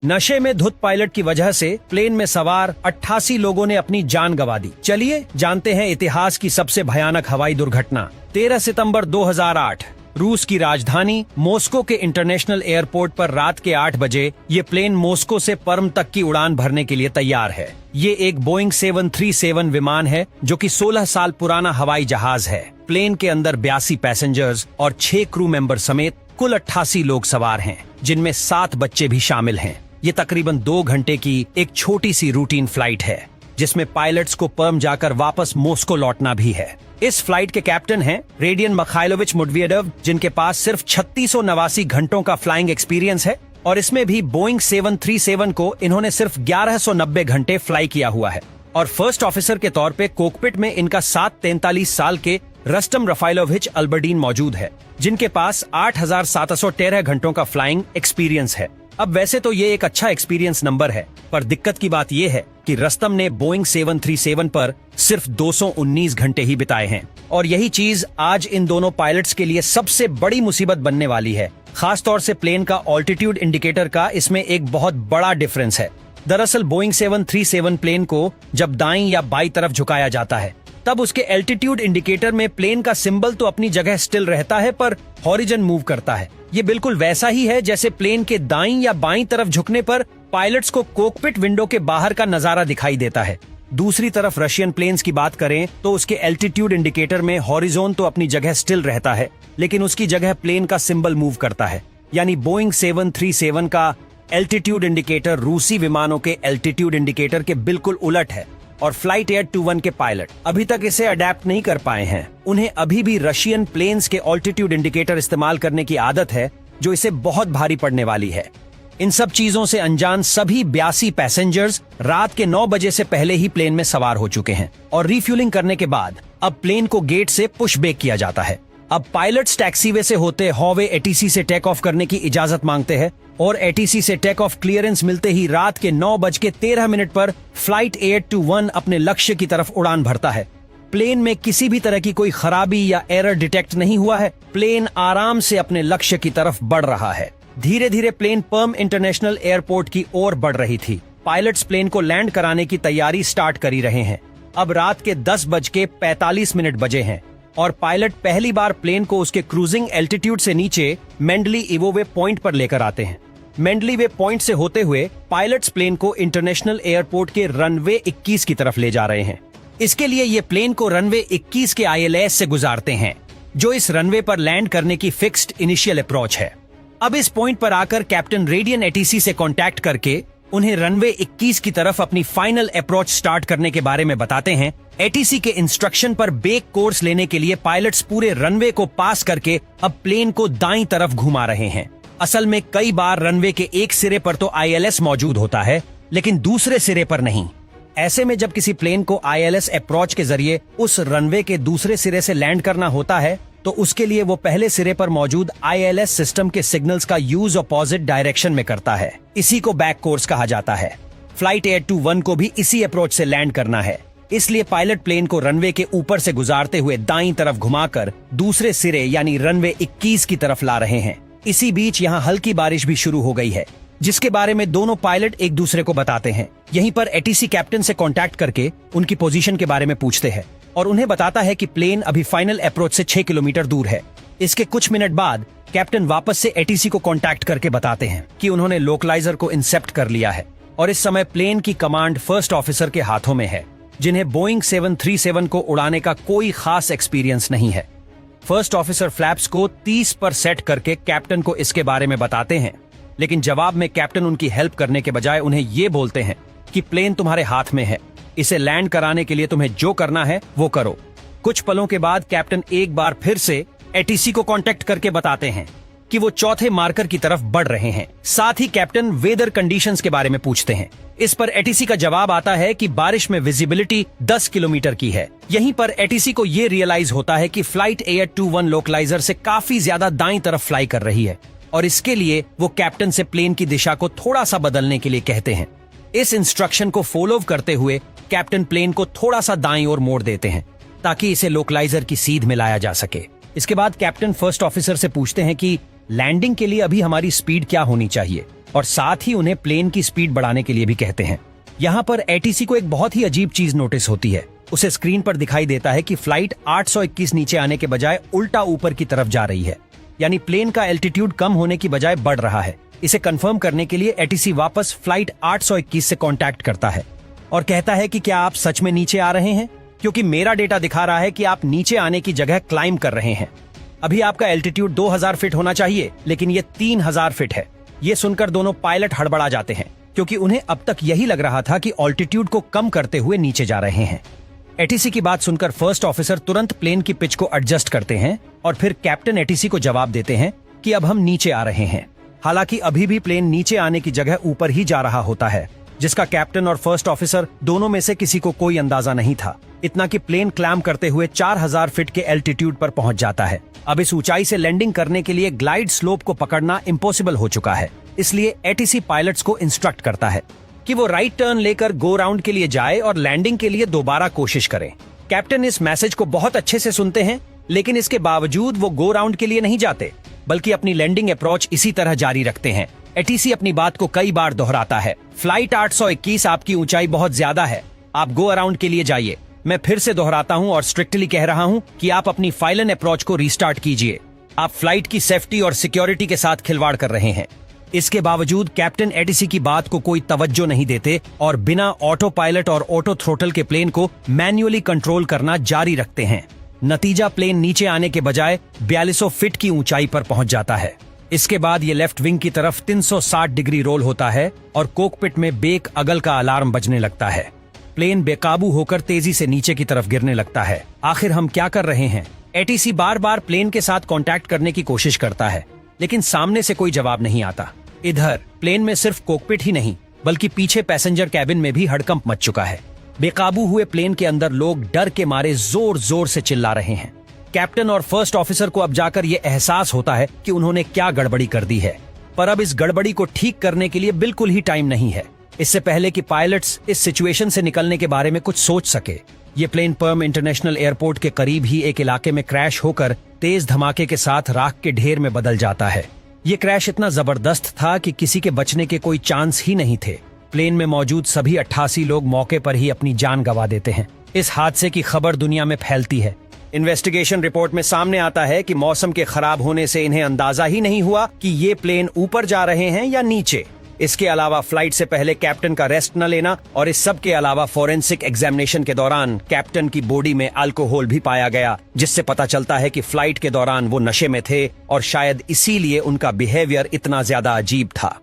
नशे में धुत पायलट की वजह से प्लेन में सवार 88 लोगों ने अपनी जान गंवा दी। चलिए जानते हैं इतिहास की सबसे भयानक हवाई दुर्घटना। 13 सितंबर 2008 रूस की राजधानी मॉस्को के इंटरनेशनल एयरपोर्ट पर रात के 8 बजे ये प्लेन मॉस्को से पर्म तक की उड़ान भरने के लिए तैयार है। ये एक बोइंग 737 विमान है जो कि 16 साल पुराना हवाई जहाज है। प्लेन के अंदर 82 पैसेंजर्स और 6 क्रू मेंबर समेत कुल 88 लोग सवार हैं, जिनमें 7 बच्चे भी शामिल हैं। ये तकरीबन 2 घंटे की एक छोटी सी रूटीन फ्लाइट है, जिसमें पायलट्स को पर्म जाकर वापस मॉस्को लौटना भी है। इस फ्लाइट के कैप्टन हैं रेडियन मिखाइलोविच मुडवेदेव, जिनके पास सिर्फ 3689 घंटों का फ्लाइंग एक्सपीरियंस है और इसमें भी बोइंग 737 को इन्होंने सिर्फ 1190 घंटे फ्लाई किया हुआ है। और फर्स्ट ऑफिसर के तौर पे कोकपिट में इनका 43 साल के रस्टम रफाइलोविच अल्बर्डीन मौजूद है, जिनके पास 8713 घंटों का फ्लाइंग एक्सपीरियंस है। अब वैसे तो ये एक अच्छा एक्सपीरियंस नंबर है, पर दिक्कत की बात ये है कि रस्तम ने बोइंग 737 पर सिर्फ 219 घंटे ही बिताए हैं। और यही चीज आज इन दोनों पायलट्स के लिए सबसे बड़ी मुसीबत बनने वाली है। खास तौर से प्लेन का ऑल्टीट्यूड इंडिकेटर का इसमें एक बहुत बड़ा डिफरेंस है। दरअसल बोइंग 737 प्लेन को जब दाईं या बाईं तरफ झुकाया जाता है, तब उसके एल्टीट्यूड इंडिकेटर में प्लेन का सिंबल तो अपनी जगह स्टिल रहता है, पर हॉरिजन मूव करता है। ये बिल्कुल वैसा ही है जैसे प्लेन के दाईं या बाईं तरफ झुकने पर पायलट्स को कोकपिट विंडो के बाहर का नजारा दिखाई देता है। दूसरी तरफ रशियन प्लेन्स की बात करें तो उसके एल्टीट्यूड इंडिकेटर में हॉरिजॉन तो अपनी जगह स्टिल रहता है, लेकिन उसकी जगह प्लेन का सिंबल मूव करता है। यानी बोइंग 737 का एल्टीट्यूड इंडिकेटर रूसी विमानों के एल्टीट्यूड इंडिकेटर के बिल्कुल उलट है। और फ्लाइट 821 के पायलट अभी तक इसे अडेप्ट नहीं कर पाए हैं। उन्हें अभी भी रशियन प्लेन्स के ऑल्टीट्यूड इंडिकेटर इस्तेमाल करने की आदत है, जो इसे बहुत भारी पड़ने वाली है। इन सब चीजों से अनजान सभी 82 पैसेंजर्स रात के 9 बजे से पहले ही प्लेन में सवार हो चुके हैं और रिफ्यूलिंग करने के बाद अब प्लेन को गेट से पुश बैक किया जाता है। अब पायलट्स टैक्सीवे से होते हॉवे एटीसी से टेक ऑफ करने की इजाजत मांगते हैं और एटीसी से टेक ऑफ क्लियरेंस मिलते ही रात के 9:13 पर फ्लाइट 821 अपने लक्ष्य की तरफ उड़ान भरता है। प्लेन में किसी भी तरह की कोई खराबी या एरर डिटेक्ट नहीं हुआ है। प्लेन आराम से अपने लक्ष्य की तरफ बढ़ रहा है। धीरे धीरे प्लेन पर्म इंटरनेशनल एयरपोर्ट की ओर बढ़ रही थी। पायलट्स प्लेन को लैंड कराने की तैयारी स्टार्ट करी रहे हैं। अब रात के 10:45 बजे हैं और पायलट पहली बार प्लेन को उसके क्रूजिंग एल्टीट्यूड से नीचे मेंडली इवोवे पॉइंट पर लेकर आते हैं। मेंडली वे पॉइंट से होते हुए पायलट्स प्लेन को इंटरनेशनल एयरपोर्ट के रनवे 21 की तरफ ले जा रहे हैं। इसके लिए ये प्लेन को रनवे 21 के ILS से गुजारते हैं, जो इस रनवे पर लैंड करने की फिक्स्ड इनिशियल अप्रोच है। अब इस पॉइंट पर आकर कैप्टन रेडियन एटीसी से कांटेक्ट करके उन्हें रनवे 21 की तरफ अपनी फाइनल अप्रोच स्टार्ट करने के बारे में बताते हैं। एटीसी के इंस्ट्रक्शन पर बेक कोर्स लेने के लिए पायलट्स पूरे रनवे को पास करके अब प्लेन को दाईं तरफ घुमा रहे हैं। असल में कई बार रनवे के एक सिरे पर तो ILS मौजूद होता है, लेकिन दूसरे सिरे पर नहीं। ऐसे में जब किसी प्लेन को ILS अप्रोच के जरिए उस रनवे के दूसरे सिरे से लैंड करना होता है, तो उसके लिए वो पहले सिरे पर मौजूद ILS सिस्टम के सिग्नल्स का यूज अपोजिट डायरेक्शन में करता है। इसी को बैक कोर्स कहा जाता है। फ्लाइट 821 को भी इसी अप्रोच से लैंड करना है, इसलिए पायलट प्लेन को रनवे के ऊपर से गुजारते हुए दाईं तरफ घुमाकर दूसरे सिरे यानी रनवे 21 की तरफ ला रहे हैं। इसी बीच यहाँ हल्की बारिश भी शुरू हो गई है, जिसके बारे में दोनों पायलट एक दूसरे को बताते हैं। यहीं पर एटीसी कैप्टन से कांटेक्ट करके उनकी पोजीशन के बारे में पूछते हैं और उन्हें बताता है कि प्लेन अभी फाइनल अप्रोच से 6 किलोमीटर दूर है। इसके कुछ मिनट बाद कैप्टन वापस से एटीसी को कांटेक्ट करके बताते हैं कि उन्होंने लोकलाइजर को इंसेप्ट कर लिया है और इस समय प्लेन की कमांड फर्स्ट ऑफिसर के हाथों में है, जिन्हें बोइंग 737 को उड़ाने का कोई खास एक्सपीरियंस नहीं है। फर्स्ट ऑफिसर फ्लैप्स को 30 पर सेट करके कैप्टन को इसके बारे में बताते हैं, लेकिन जवाब में कैप्टन उनकी हेल्प करने के बजाय उन्हें ये बोलते हैं कि प्लेन तुम्हारे हाथ में है, इसे लैंड कराने के लिए तुम्हें जो करना है वो करो। कुछ पलों के बाद कैप्टन एक बार फिर से एटीसी को कांटेक्ट करके बताते हैं कि वो चौथे मार्कर की तरफ बढ़ रहे हैं। साथ ही कैप्टन वेदर कंडीशंस के बारे में पूछते हैं। इस पर एटीसी का जवाब आता है कि बारिश में विजिबिलिटी 10 किलोमीटर की है। यहीं पर एटीसी को ये रियलाइज होता है कि फ्लाइट 821 लोकलाइजर से काफी ज्यादा दाईं तरफ फ्लाई कर रही है और इसके लिए वो कैप्टन से प्लेन की दिशा को थोड़ा सा बदलने के लिए कहते हैं। इस इंस्ट्रक्शन को फॉलो करते हुए कैप्टन प्लेन को थोड़ा सा दाईं ओर मोड़ देते हैं ताकि इसे लोकलाइजर की सीध में लाया जा सके। इसके बाद कैप्टन फर्स्ट ऑफिसर से पूछते हैं कि लैंडिंग के लिए अभी हमारी स्पीड क्या होनी चाहिए। और साथ ही उन्हें प्लेन की स्पीड बढ़ाने के लिए भी कहते हैं। यहाँ पर एटीसी को एक बहुत ही अजीब चीज नोटिस होती है। उसे स्क्रीन पर दिखाई देता है कि फ्लाइट 821 नीचे आने के बजाय उल्टा ऊपर की तरफ जा रही है, यानी प्लेन का एल्टीट्यूड कम होने की बजाय बढ़ रहा है। इसे कंफर्म करने के लिए एटीसी वापस फ्लाइट 821 से कांटेक्ट करता है और कहता है कि क्या आप सच में नीचे आ रहे हैं, क्योंकि मेरा डेटा दिखा रहा है कि आप नीचे आने की जगह क्लाइंब कर रहे हैं। अभी आपका एल्टीट्यूड 2000 फीट होना चाहिए, लेकिन ये 3000 फीट है। ये सुनकर दोनों पायलट हड़बड़ा जाते हैं, क्योंकि उन्हें अब तक यही लग रहा था कि ऑल्टीट्यूड को कम करते हुए नीचे जा रहे हैं। एटीसी की बात सुनकर फर्स्ट ऑफिसर तुरंत प्लेन की पिच को एडजस्ट करते हैं और फिर कैप्टन एटीसी को जवाब देते हैं कि अब हम नीचे आ रहे हैं। हालांकि अभी भी प्लेन नीचे आने की जगह ऊपर ही जा रहा होता है, जिसका कैप्टन और फर्स्ट ऑफिसर दोनों में से किसी को कोई अंदाजा नहीं था। इतना कि प्लेन क्लैम्प करते हुए 4000 फीट के एल्टीट्यूड पर पहुंच जाता है। अब इस ऊंचाई से लैंडिंग करने के लिए ग्लाइड स्लोप को पकड़ना इम्पॉसिबल हो चुका है। इसलिए एटीसी पायलट्स को इंस्ट्रक्ट करता है कि वो राइट टर्न लेकर गो राउंड के लिए जाए और लैंडिंग के लिए दोबारा कोशिश करें। कैप्टन इस मैसेज को बहुत अच्छे से सुनते हैं, लेकिन इसके बावजूद वो गो राउंड के लिए नहीं जाते, बल्कि अपनी लैंडिंग अप्रोच इसी तरह जारी रखते हैं। एटीसी अपनी बात को कई बार दोहराता है, फ्लाइट 821 आपकी ऊंचाई बहुत ज्यादा है, आप गो अराउंड के लिए जाइए। मैं फिर से दोहराता हूं और स्ट्रिक्टली कह रहा हूं कि आप अपनी फाइलन अप्रोच को रीस्टार्ट कीजिए। आप फ्लाइट की सेफ्टी और सिक्योरिटी के साथ खिलवाड़ कर रहे हैं। इसके बावजूद कैप्टन एटीसी की बात को कोई तवज्जो नहीं देते और बिना ऑटो पायलट और ऑटो थ्रोटल के प्लेन को मैन्युअली कंट्रोल करना जारी रखते हैं। नतीजा प्लेन नीचे आने के बजाय 4200 फीट की ऊंचाई पर पहुंच जाता है। इसके बाद ये लेफ्ट विंग की तरफ 360 डिग्री रोल होता है और कोकपिट में बेक अगल का अलार्म बजने लगता है। प्लेन बेकाबू होकर तेजी से नीचे की तरफ गिरने लगता है। आखिर हम क्या कर रहे हैं? एटीसी बार बार प्लेन के साथ कांटेक्ट करने की कोशिश करता है, लेकिन सामने से कोई जवाब नहीं आता। इधर प्लेन में सिर्फ कोकपिट ही नहीं, बल्कि पीछे पैसेंजर कैबिन में भी हड़कंप मच चुका है। बेकाबू हुए प्लेन के अंदर लोग डर के मारे जोर जोर से चिल्ला रहे हैं। कैप्टन और फर्स्ट ऑफिसर को अब जाकर ये एहसास होता है कि उन्होंने क्या गड़बड़ी कर दी है, पर अब इस गड़बड़ी को ठीक करने के लिए बिल्कुल ही टाइम नहीं है। इससे पहले कि पायलट्स इस सिचुएशन से निकलने के बारे में कुछ सोच सके, ये प्लेन पर्म इंटरनेशनल एयरपोर्ट के करीब ही एक इलाके में क्रैश होकर तेज धमाके के साथ राख के ढेर में बदल जाता है। ये क्रैश इतना जबरदस्त था कि किसी के बचने के कोई चांस ही नहीं थे। प्लेन में मौजूद सभी 88 लोग मौके पर ही अपनी जान गंवा देते हैं। इस हादसे की खबर दुनिया में फैलती है। इन्वेस्टिगेशन रिपोर्ट में सामने आता है कि मौसम के खराब होने से इन्हें अंदाजा ही नहीं हुआ कि ये प्लेन ऊपर जा रहे हैं या नीचे। इसके अलावा फ्लाइट से पहले कैप्टन का रेस्ट न लेना और इस सब के अलावा फोरेंसिक एग्जामिनेशन के दौरान कैप्टन की बॉडी में अल्कोहल भी पाया गया, जिससे पता चलता है कि फ्लाइट के दौरान वो नशे में थे और शायद इसीलिए उनका बिहेवियर इतना ज्यादा अजीब था।